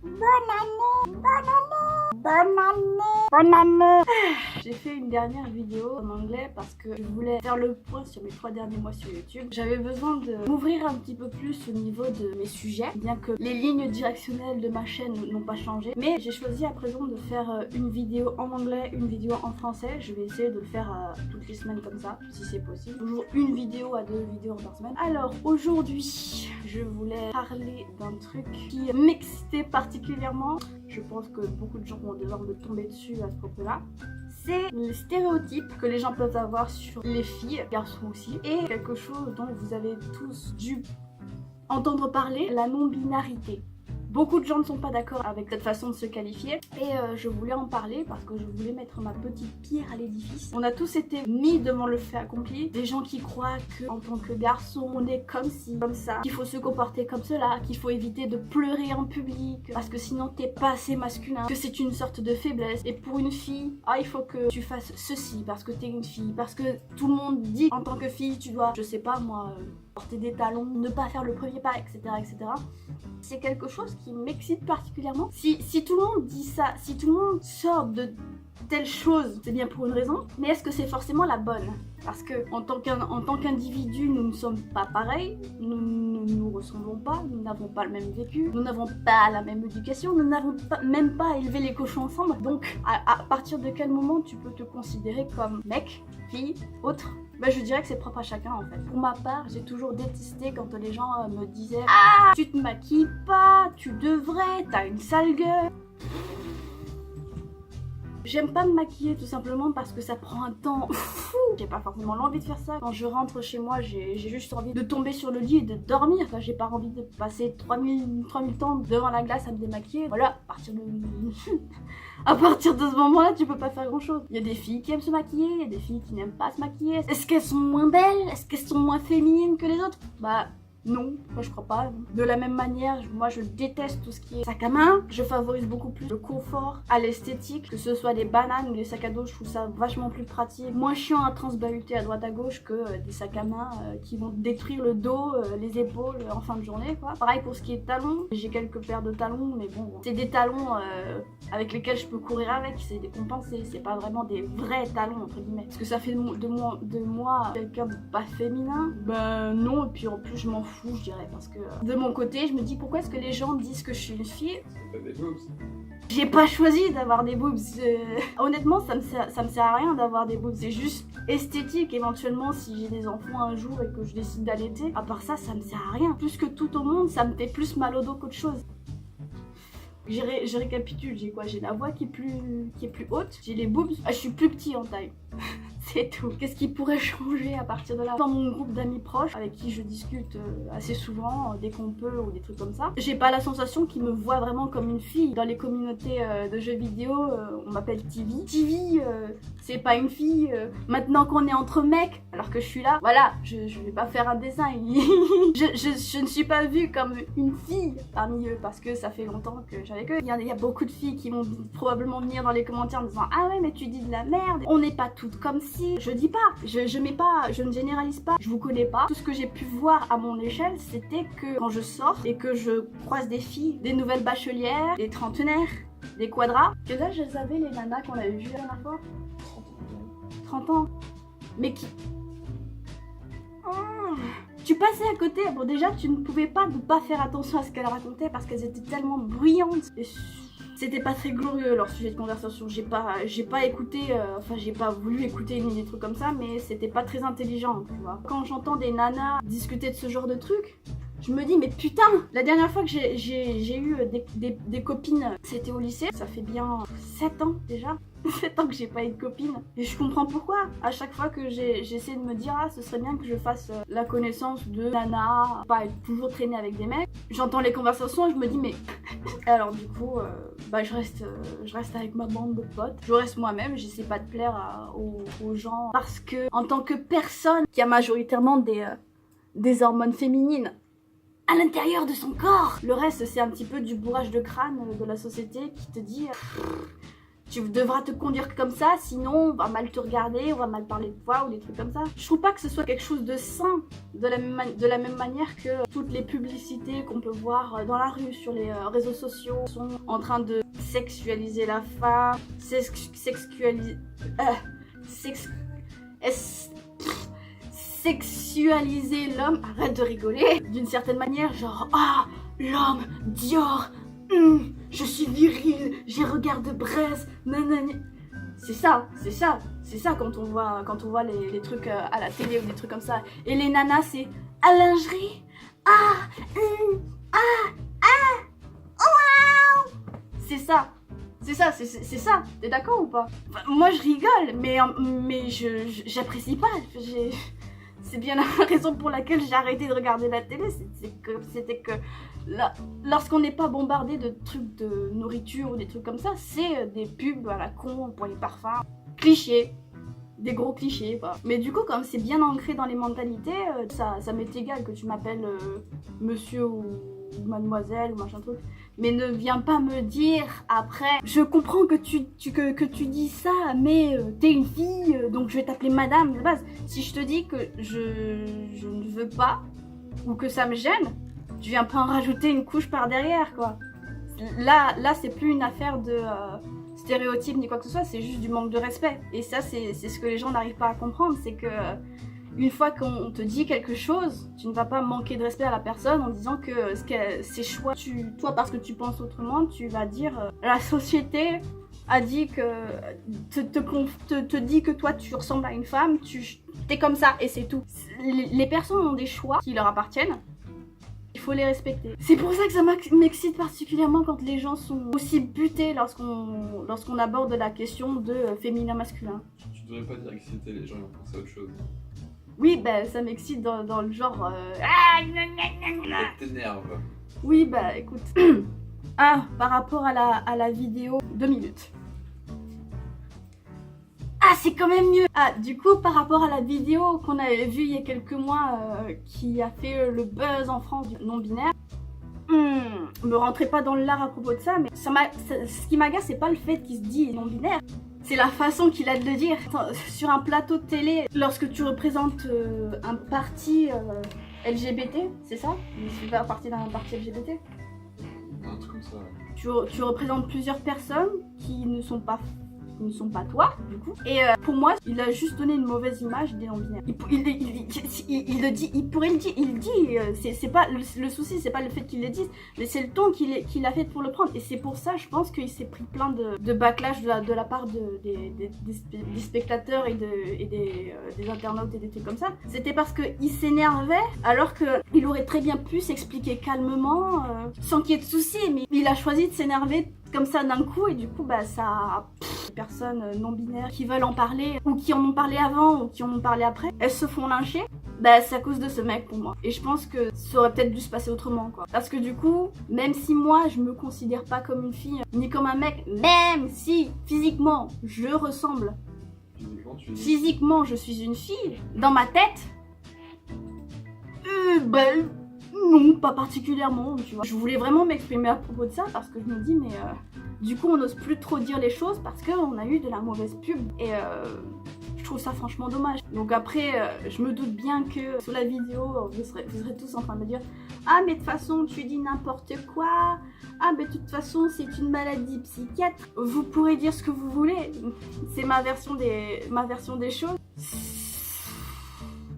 Bonne année, bonne année, bonne année, bonne année. J'ai fait une dernière vidéo en anglais parce que je voulais faire le point sur mes 3 derniers mois sur YouTube. J'avais besoin de m'ouvrir un petit peu plus au niveau de mes sujets, bien que les lignes directionnelles de ma chaîne n'ont pas changé. Mais j'ai choisi à présent de faire une vidéo en anglais, une vidéo en français. Je vais essayer de le faire toutes les semaines comme ça, si c'est possible. Toujours une vidéo à 2 vidéos par semaine. Alors aujourd'hui, je voulais parler d'un truc qui m'excitait particulièrement. Je pense que beaucoup de gens vont devoir me tomber dessus à ce propos-là. C'est les stéréotypes que les gens peuvent avoir sur les filles, garçons aussi, et quelque chose dont vous avez tous dû entendre parler, la non-binarité. Beaucoup de gens ne sont pas d'accord avec cette façon de se qualifier et je voulais en parler parce que je voulais mettre ma petite pierre à l'édifice. On a tous été mis devant le fait accompli, des gens qui croient qu'en tant que garçon on est comme ci, comme ça, qu'il faut se comporter comme cela, qu'il faut éviter de pleurer en public parce que sinon t'es pas assez masculin, que c'est une sorte de faiblesse. Et pour une fille, il faut que tu fasses ceci parce que t'es une fille, parce que tout le monde dit en tant que fille tu dois, je sais pas moi, porter des talons, ne pas faire le premier pas, etc. etc. C'est quelque chose qui m'excite particulièrement. Si tout le monde dit ça, si tout le monde sort de telle chose, c'est bien pour une raison, mais est-ce que c'est forcément la bonne? Parce que en tant qu'individu, nous ne sommes pas pareils, nous ne nous ressemblons pas, nous n'avons pas le même vécu, nous n'avons pas la même éducation, nous n'avons même pas élevé les cochons ensemble. Donc à partir de quel moment tu peux te considérer comme mec, fille, autre? Je dirais que c'est propre à chacun en fait. Pour ma part, j'ai toujours détesté quand les gens me disaient « Ah, tu te maquilles pas, tu devrais, t'as une sale gueule ». J'aime pas me maquiller tout simplement parce que ça prend un temps fou. J'ai pas forcément l'envie de faire ça. Quand je rentre chez moi, j'ai juste envie de tomber sur le lit et de dormir. Enfin, j'ai pas envie de passer 3000 temps devant la glace à me démaquiller. Voilà, à partir de ce moment-là, tu peux pas faire grand-chose. Il y a des filles qui aiment se maquiller, il y a des filles qui n'aiment pas se maquiller. Est-ce qu'elles sont moins belles? Est-ce qu'elles sont moins féminines que les autres? Non, moi je crois pas. De la même manière, moi je déteste tout ce qui est sac à main. Je favorise beaucoup plus le confort à l'esthétique, que ce soit des bananes ou des sacs à dos, je trouve ça vachement plus pratique. Moins chiant à transbahuter à droite à gauche que des sacs à main qui vont détruire le dos, les épaules en fin de journée quoi. Pareil pour ce qui est talons, j'ai quelques paires de talons, mais bon, c'est des talons avec lesquels je peux courir avec, c'est décompensé, c'est pas vraiment des vrais talons entre guillemets. Est-ce que ça fait de moi quelqu'un de pas féminin? Non, et puis en plus je m'en fous, je dirais, parce que de mon côté je me dis pourquoi est-ce que les gens disent que je suis une fille? T'as des boobs. J'ai pas choisi d'avoir des boobs. Honnêtement ça me sert à rien d'avoir des boobs, c'est juste esthétique éventuellement si j'ai des enfants un jour et que je décide d'allaiter. À part ça, ça me sert à rien. Plus que tout au monde, ça me fait plus mal au dos qu'autre chose. Je récapitule, j'ai quoi? J'ai la voix qui est plus haute, j'ai les boobs, je suis plus petit en taille. C'est tout. Qu'est-ce qui pourrait changer à partir de là? Dans mon groupe d'amis proches, avec qui je discute assez souvent, dès qu'on peut ou des trucs comme ça, j'ai pas la sensation qu'ils me voient vraiment comme une fille. Dans les communautés de jeux vidéo, on m'appelle TV. TV, c'est pas une fille. Maintenant qu'on est entre mecs, alors que je suis là, voilà, je vais pas faire un dessin. je ne suis pas vue comme une fille parmi eux, parce que ça fait longtemps que je suis avec eux. Il y a beaucoup de filles qui vont probablement venir dans les commentaires en disant « Ah ouais, mais tu dis de la merde, on n'est pas toutes comme ça. » Je dis pas, je ne généralise pas, je vous connais pas. Tout ce que j'ai pu voir à mon échelle, c'était que quand je sors et que je croise des filles, des nouvelles bachelières, des trentenaires, des quadras, quel âge elles avaient les nanas qu'on avait vues la dernière fois? 30 ans. Mais qui... Tu passais à côté, bon déjà tu ne pouvais pas ne pas faire attention à ce qu'elles racontaient parce qu'elles étaient tellement bruyantes. Et c'était pas très glorieux leur sujet de conversation, j'ai pas écouté, enfin j'ai pas voulu écouter ni des trucs comme ça, mais c'était pas très intelligent, tu vois. Quand j'entends des nanas discuter de ce genre de trucs, je me dis mais putain, la dernière fois que j'ai eu des copines, c'était au lycée, ça fait bien 7 ans déjà. 7 ans que j'ai pas eu de copine. Et je comprends pourquoi. À chaque fois que j'essaie de me dire ce serait bien que je fasse la connaissance de nana, pas être toujours traîner avec des mecs. J'entends les conversations et je me dis mais... Alors du coup, je reste avec ma bande de potes. Je reste moi-même, j'essaie pas de plaire aux gens. Parce que en tant que personne qui a majoritairement des hormones féminines à l'intérieur de son corps, le reste c'est un petit peu du bourrage de crâne de la société qui te dit... tu devras te conduire comme ça, sinon on va mal te regarder, on va mal parler de toi ou des trucs comme ça. Je trouve pas que ce soit quelque chose de sain, de la même manière que toutes les publicités qu'on peut voir dans la rue, sur les réseaux sociaux, sont en train de sexualiser la femme, sexualiser l'homme. Arrête de rigoler. D'une certaine manière, genre, ah, l'homme, Dior, je suis viril, j'ai regard de braise, nanani. C'est ça quand on voit les trucs à la télé ou des trucs comme ça. Et les nanas, c'est à lingerie, c'est ça. C'est ça, t'es d'accord ou pas? Enfin, moi je rigole, mais j'apprécie pas. C'est bien la raison pour laquelle j'ai arrêté de regarder la télé, c'était que lorsqu'on n'est pas bombardé de trucs de nourriture ou des trucs comme ça, c'est des pubs à la con pour les parfums. Clichés, des gros clichés quoi. Mais du coup, comme c'est bien ancré dans les mentalités, ça m'est égal que tu m'appelles monsieur ou mademoiselle ou machin truc. Mais ne viens pas me dire après, je comprends que tu dis ça, mais t'es une fille, donc je vais t'appeler madame de base. Si je te dis que je ne veux pas, ou que ça me gêne, tu viens pas en rajouter une couche par derrière quoi. Là c'est plus une affaire de stéréotype ni quoi que ce soit, c'est juste du manque de respect. Et ça c'est ce que les gens n'arrivent pas à comprendre, c'est que une fois qu'on te dit quelque chose, tu ne vas pas manquer de respect à la personne en disant que ses choix, toi parce que tu penses autrement, tu vas dire la société a dit que te dit que toi tu ressembles à une femme, t'es comme ça et c'est tout. Les personnes ont des choix qui leur appartiennent. Il faut les respecter. C'est pour ça que ça m'excite particulièrement quand les gens sont aussi butés lorsqu'on aborde la question de féminin-masculin. Tu devrais pas dire exciter, les gens ils vont penser à autre chose. Oui, bah ça m'excite dans le genre... Ça t'énerve. Oui, bah écoute. Par rapport à la vidéo 2 minutes. C'est quand même mieux. Du coup, par rapport à la vidéo qu'on avait vue il y a quelques mois qui a fait le buzz en France du non-binaire, me rentrez pas dans le lard à propos de ça, mais ce qui m'agace, c'est pas le fait qu'il se dit non-binaire, c'est la façon qu'il a de le dire. Sur un plateau de télé, lorsque tu représentes un parti LGBT, c'est ça? Je suis pas partie d'un parti LGBT. Un truc comme ça. Tu représentes plusieurs personnes qui ne sont pas toi, du coup. Et pour moi, il a juste donné une mauvaise image des non-binaires. Il le dit, il pourrait le dire, il dit, c'est pas, le souci, c'est pas le fait qu'il le dise, mais c'est le ton qu'il a fait pour le prendre. Et c'est pour ça, je pense qu'il s'est pris plein de backlash de la part des spectateurs et des internautes et des trucs comme ça. C'était parce qu'il s'énervait, alors qu'il aurait très bien pu s'expliquer calmement, sans qu'il y ait de soucis, mais il a choisi de s'énerver comme ça d'un coup, et du coup ça les personnes non binaires qui veulent en parler, ou qui en ont parlé avant ou qui en ont parlé après, elles se font lyncher. C'est à cause de ce mec pour moi. Et je pense que ça aurait peut-être dû se passer autrement quoi. Parce que du coup, même si moi je me considère pas comme une fille ni comme un mec, même si physiquement je ressemble, physiquement je suis une fille, dans ma tête, non, pas particulièrement, tu vois. Je voulais vraiment m'exprimer à propos de ça parce que je me dis, mais du coup, on n'ose plus trop dire les choses parce qu'on a eu de la mauvaise pub. Et je trouve ça franchement dommage. Donc après, je me doute bien que sous la vidéo, vous serez tous en train de me dire « Ah, mais de toute façon, tu dis n'importe quoi. Ah, mais de toute façon, c'est une maladie psychiatre. » Vous pourrez dire ce que vous voulez. C'est ma version des choses.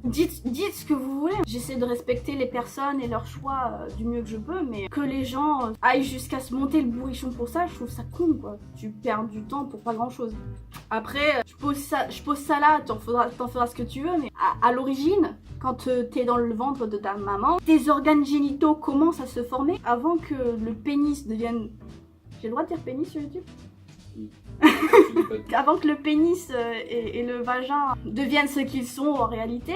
Dites ce que vous voulez. J'essaie de respecter les personnes et leurs choix du mieux que je peux, mais que les gens aillent jusqu'à se monter le bourrichon pour ça, je trouve ça con quoi. Tu perds du temps pour pas grand chose. Après, je pose ça là, t'en feras ce que tu veux, mais à l'origine, quand t'es dans le ventre de ta maman, tes organes génitaux commencent à se former avant que le pénis devienne... J'ai le droit de dire pénis sur YouTube ? Avant que le pénis et le vagin deviennent ce qu'ils sont en réalité,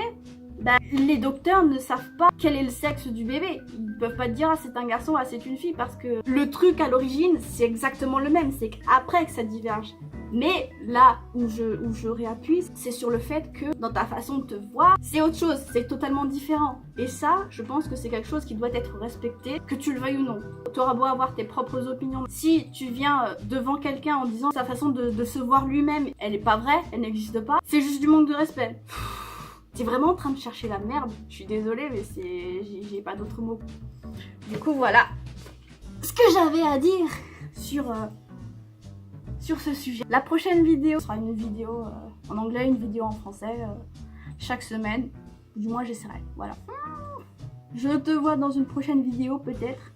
les docteurs ne savent pas quel est le sexe du bébé. Ils peuvent pas te dire c'est un garçon, c'est une fille, parce que le truc à l'origine c'est exactement le même, c'est qu'après que ça diverge. Mais là où je réappuie, c'est sur le fait que dans ta façon de te voir, c'est autre chose, c'est totalement différent. Et ça, je pense que c'est quelque chose qui doit être respecté, que tu le veuilles ou non. Tu auras beau avoir tes propres opinions. Si tu viens devant quelqu'un en disant sa façon de se voir lui-même, elle est pas vraie, elle n'existe pas, c'est juste du manque de respect. T'es vraiment en train de chercher la merde. Je suis désolée, mais j'ai pas d'autres mots. Du coup, voilà ce que j'avais à dire sur ce sujet. La prochaine vidéo sera une vidéo en anglais, une vidéo en français, chaque semaine. Du moins, j'essaierai. Voilà. Je te vois dans une prochaine vidéo, peut-être.